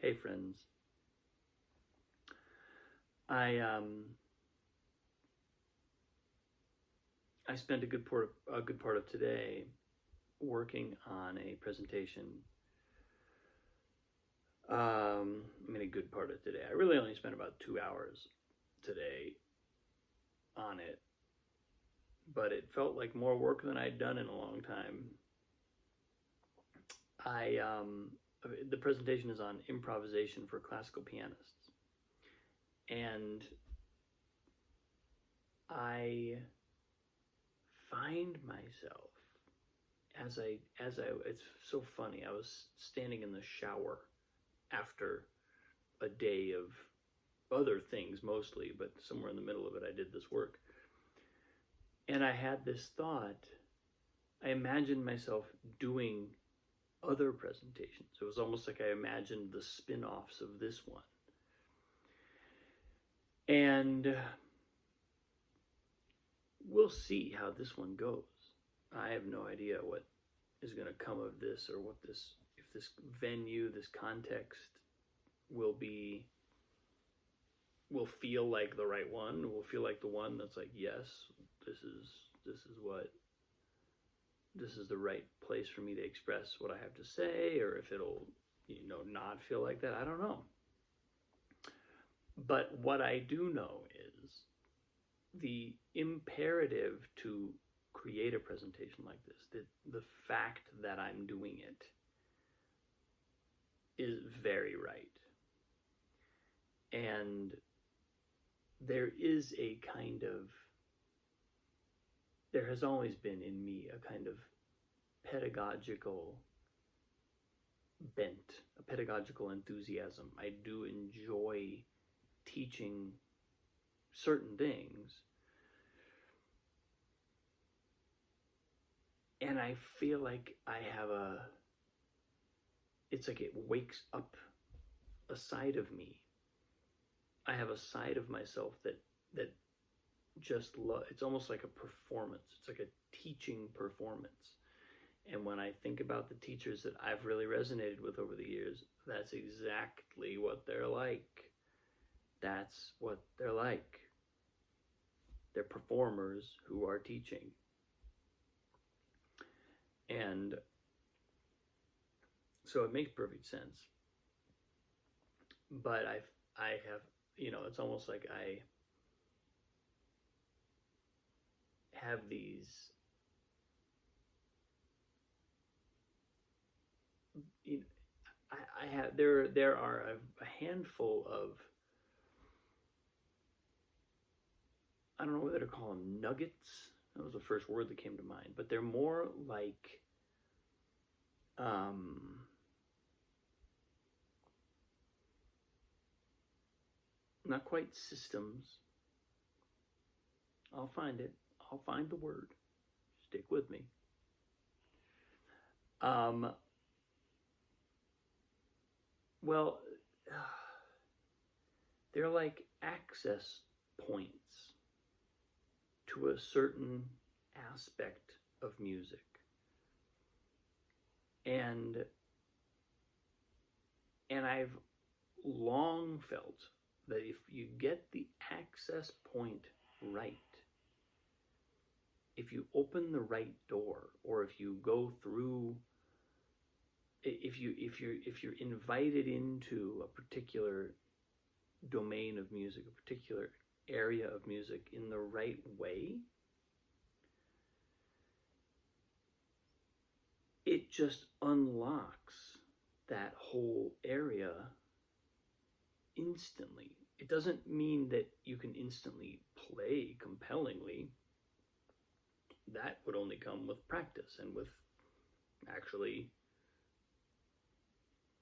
Hey friends. I I spent a good part of today working on a presentation. A good part of today. I really only spent about 2 hours today on it, but it felt like more work than I'd done in a long time. I The presentation is on improvisation for classical pianists, and I find myself as I it's so funny. I was standing in the shower after a day of other things mostly, but somewhere in the middle of it I did this work. And I had this thought. I imagined myself doing other presentations. It was almost like I imagined the spin-offs of this one. And we'll see how this one goes. I have no idea what is going to come of this, or if this venue, this context will feel like the right one, will feel like the one that's like, yes, this is the right place for me to express what I have to say, or if it'll, not feel like that. I don't know. But what I do know is the imperative to create a presentation like this, the fact that I'm doing it, is very right. And there has always been in me a kind of pedagogical bent, a pedagogical enthusiasm. I do enjoy teaching certain things. And I feel like it's like it wakes up a side of me. I have a side of myself that it's almost like a performance. It's like a teaching performance. And when I think about the teachers that I've really resonated with over the years, that's exactly what they're like. That's what they're like. They're performers who are teaching. And so it makes perfect sense. But I have, it's almost like I have these, there are a handful of, I don't know whether to call them nuggets. That was the first word that came to mind. But they're more like, not quite systems. I'll find it. I'll find the word. Stick with me. Well, they're like access points to a certain aspect of music. And I've long felt that if you get the access point right, if you open the right door, or if you go through, if you're invited into a particular domain of music, a particular area of music in the right way, it just unlocks that whole area instantly. It doesn't mean that you can instantly play compellingly. That would only come with practice and with actually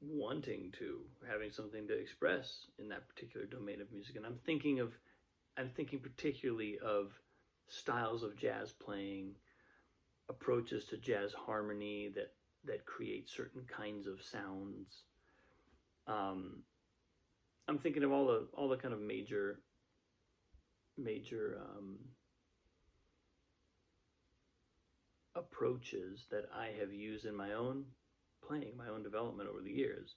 wanting to, having something to express in that particular domain of music. And I'm thinking particularly of styles of jazz playing, approaches to jazz harmony that create certain kinds of sounds. I'm thinking of all the kind of major approaches that I have used in my own playing, my own development over the years.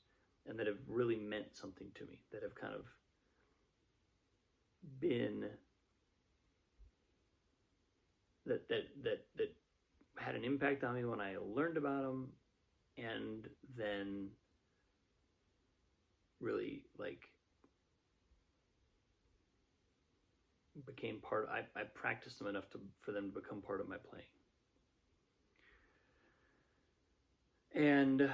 And and that have really meant something to me, that have kind of been that had an impact on me when I learned about them, and then really like became part. I practiced them enough for them to become part of my playing. And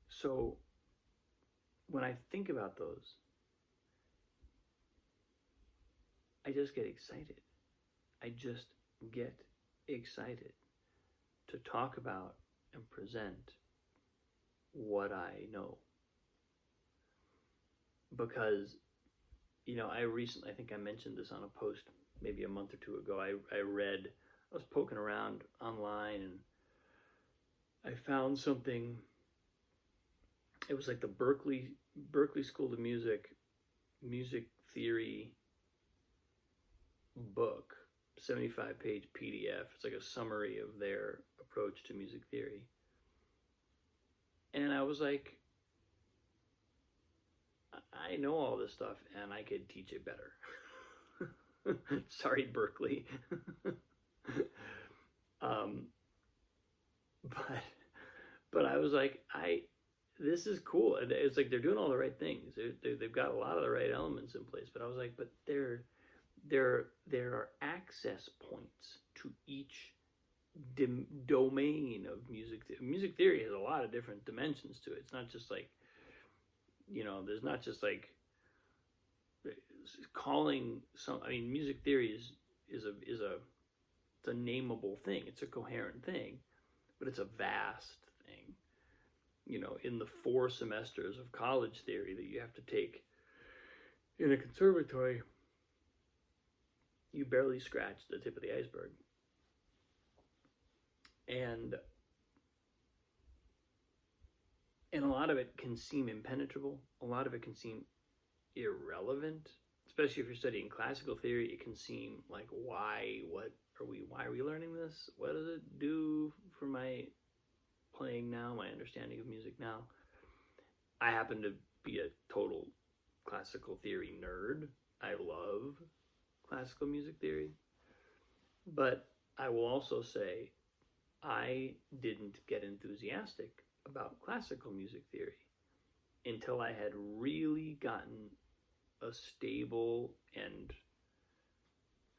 so when I think about those, I just get excited. I just get excited to talk about and present what I know. Because, I recently, I think I mentioned this on a post maybe a month or two ago. I was poking around online, and I found something. It was like the Berklee School of Music theory book, 75-page PDF. It's like a summary of their approach to music theory. And I was like, I know all this stuff and I could teach it better. Sorry, Berklee. But I was like, this is cool. And it's like they're doing all the right things. They've got a lot of the right elements in place. But I was like, but there are access points to each domain of music. Music theory has a lot of different dimensions to it. It's not just like, there's not just like calling some. I mean, music theory is a nameable thing. It's a coherent thing, but it's a vast thing. In the 4 semesters of college theory that you have to take in a conservatory, you barely scratch the tip of the iceberg. And a lot of it can seem impenetrable. A lot of it can seem irrelevant, especially if you're studying classical theory. It can seem like, why are we learning this? What does it do for my playing now, my understanding of music now? I happen to be a total classical theory nerd. I love classical music theory. But I will also say I didn't get enthusiastic about classical music theory until I had really gotten a stable and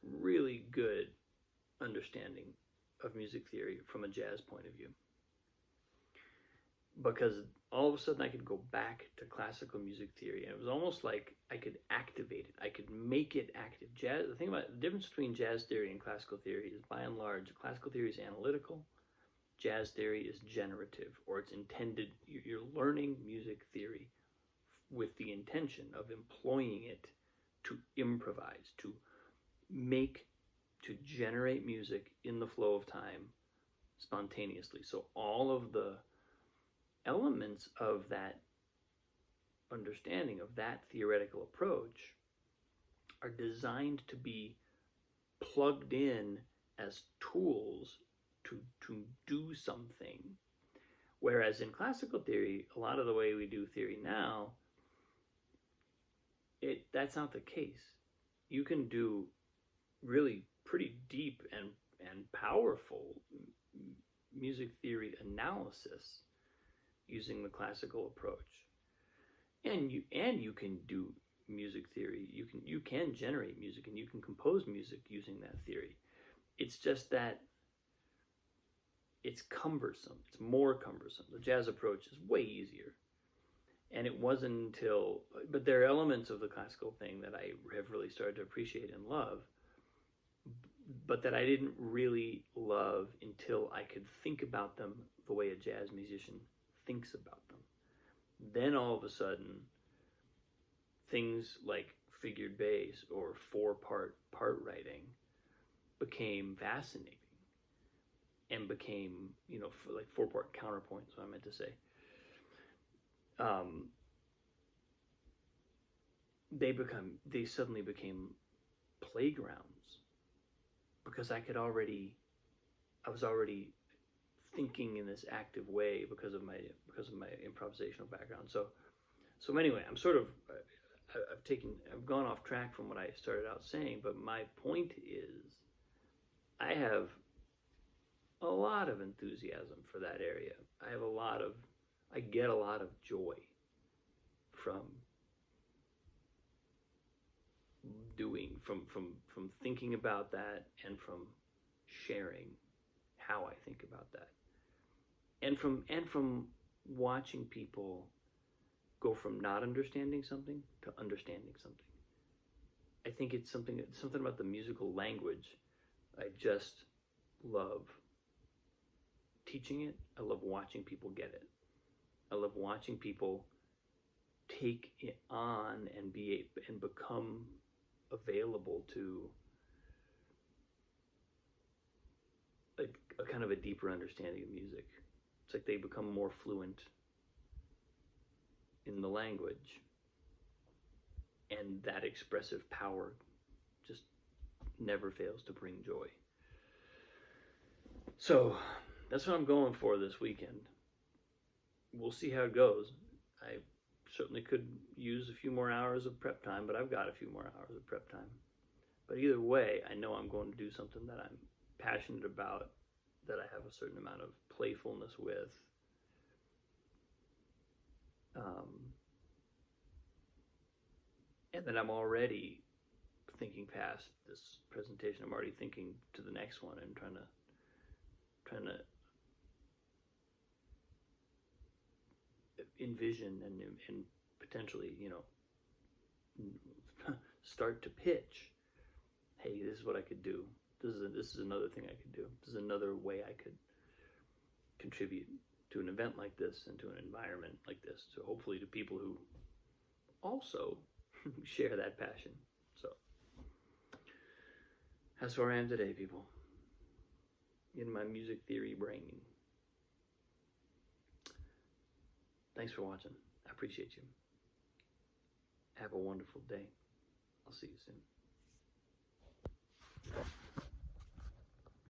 really good understanding of music theory from a jazz point of view. Because all of a sudden I could go back to classical music theory, and it was almost like I could activate it. I could make it active. Jazz. The thing about the difference between jazz theory and classical theory is, by and large, classical theory is analytical. Jazz theory is generative, or it's intended. You're learning music theory with the intention of employing it to improvise, to generate music in the flow of time spontaneously. So all of the elements of that understanding, of that theoretical approach, are designed to be plugged in as tools to do something. Whereas in classical theory, a lot of the way we do theory now, that's not the case. You can do really pretty deep and powerful music theory analysis using the classical approach, and you can do music theory. You can generate music, and you can compose music using that theory. It's just that it's cumbersome. It's more cumbersome. The jazz approach is way easier. And it wasn't but there are elements of the classical thing that I have really started to appreciate and love, but that I didn't really love until I could think about them the way a jazz musician thinks about them. Then all of a sudden, things like figured bass or 4-part writing became fascinating, and became, like 4-part counterpoint, is what I meant to say. They suddenly became playgrounds because I was already thinking in this active way because of my improvisational background. So anyway, I've gone off track from what I started out saying, but my point is I have a lot of enthusiasm for that area. I get a lot of joy from thinking about that and from sharing how I think about that. And from watching people go from not understanding something to understanding something. I think it's something about the musical language. I just love teaching it. I love watching people get it. I love watching people take it on and become available to a kind of a deeper understanding of music. It's like they become more fluent in the language, and that expressive power just never fails to bring joy. So that's what I'm going for this weekend. We'll see how it goes. I certainly could use a few more hours of prep time, but I've got a few more hours of prep time. But either way, I know I'm going to do something that I'm passionate about, that I have a certain amount of playfulness with. And then I'm already thinking past this presentation. I'm already thinking to the next one and trying to envision and potentially, start to pitch. Hey, this is what I could do. This is another thing I could do. This is another way I could contribute to an event like this and to an environment like this. So hopefully to people who also share that passion. So that's where I am today, people. In my music theory brain. Thanks for watching. I appreciate you. Have a wonderful day. I'll see you soon.